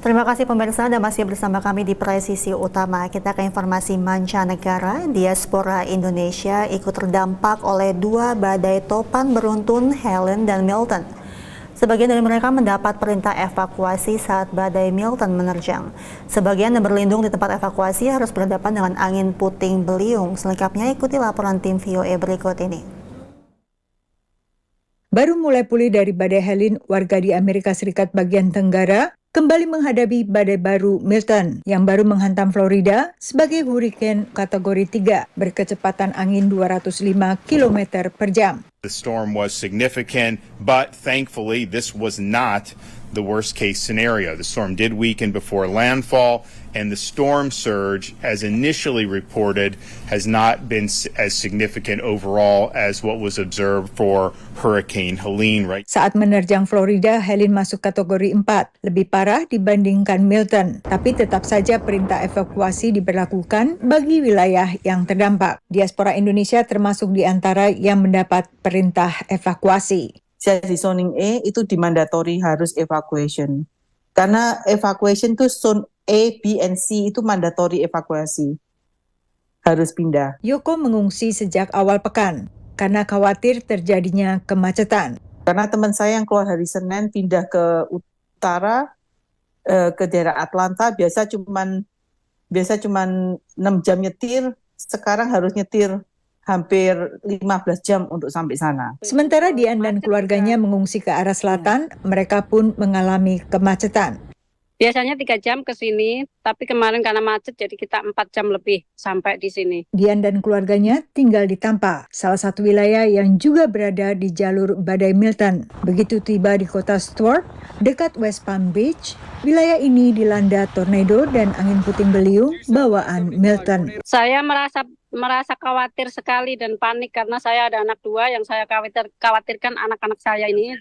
Terima kasih pemirsa, Anda masih bersama kami di Presisi Utama. Kita ke informasi mancanegara. Diaspora Indonesia ikut terdampak oleh dua badai topan beruntun, Helen dan Milton. Sebagian dari mereka mendapat perintah evakuasi saat badai Milton menerjang. Sebagian yang berlindung di tempat evakuasi harus berhadapan dengan angin puting beliung. Selengkapnya ikuti laporan tim VOA berikut ini. Baru mulai pulih dari badai Helen, warga di Amerika Serikat bagian Tenggara kembali menghadapi badai baru Milton yang baru menghantam Florida sebagai hurricane kategori 3 berkecepatan angin 205 km per jam. The storm was significant, but thankfully this was not the worst case scenario. The storm did weaken before landfall, and the storm surge, as initially reported, has not been as significant overall as what was observed for Hurricane Helene. Right? Saat menerjang Florida, Helene masuk kategori 4, lebih parah dibandingkan Milton. Tapi tetap saja perintah evakuasi diberlakukan bagi wilayah yang terdampak. Diaspora Indonesia termasuk di antara yang mendapat perintah evakuasi. Di zoning E itu dimandatori harus evacuation. Karena evacuation itu zone A, B, and C itu mandatori evakuasi. Harus pindah. Yoko mengungsi sejak awal pekan karena khawatir terjadinya kemacetan. Karena teman saya yang keluar hari Senin pindah ke utara, ke daerah Atlanta, biasa cuman 6 jam nyetir, sekarang harus nyetir hampir 15 jam untuk sampai sana. Sementara Dian dan keluarganya mengungsi ke arah selatan, mereka pun mengalami kemacetan. Biasanya 3 jam ke sini, tapi kemarin karena macet jadi kita 4 jam lebih sampai di sini. Dian dan keluarganya tinggal di Tampa, salah satu wilayah yang juga berada di jalur badai Milton. Begitu tiba di kota Stuart, dekat West Palm Beach, wilayah ini dilanda tornado dan angin puting beliung bawaan Milton. Saya merasa khawatir sekali dan panik karena saya ada anak 2 yang saya khawatirkan anak-anak saya ini.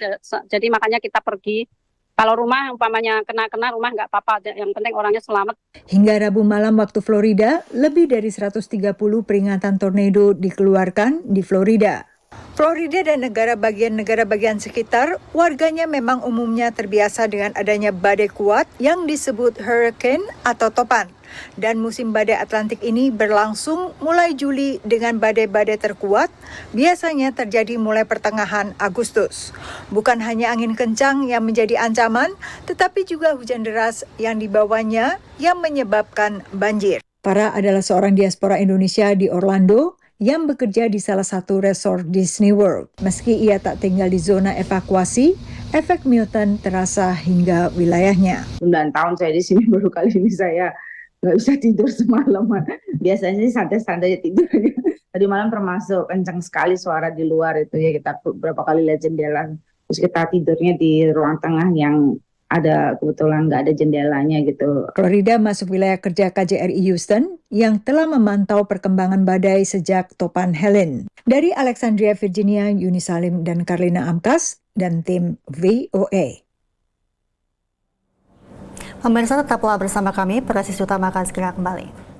Jadi makanya kita pergi. Kalau rumah umpamanya kena rumah nggak apa-apa, yang penting orangnya selamat. Hingga Rabu malam waktu Florida, lebih dari 130 peringatan tornado dikeluarkan di Florida. Florida dan negara bagian sekitar, warganya memang umumnya terbiasa dengan adanya badai kuat yang disebut hurricane atau topan. Dan musim badai Atlantik ini berlangsung mulai Juli dengan badai-badai terkuat, biasanya terjadi mulai pertengahan Agustus. Bukan hanya angin kencang yang menjadi ancaman, tetapi juga hujan deras yang dibawanya yang menyebabkan banjir. Farah adalah seorang diaspora Indonesia di Orlando yang bekerja di salah satu resort Disney World. Meski ia tak tinggal di zona evakuasi, efek Milton terasa hingga wilayahnya. 9 tahun saya di sini, baru kali ini saya nggak bisa tidur semalaman. Biasanya sih santai-santai tidurnya. Tadi malam termasuk kencang sekali suara di luar itu ya, kita berapa kali lihat jendela. Terus kita tidurnya di ruang tengah yang ada kebetulan nggak ada jendelanya gitu. Florida masuk wilayah kerja KJRI Houston yang telah memantau perkembangan badai sejak topan Helen. Dari Alexandria, Virginia, Yuni Salim dan Karlina Amkas dan tim VOA. Pemirsa tetaplah bersama kami, Presisi Utama akan segera kembali.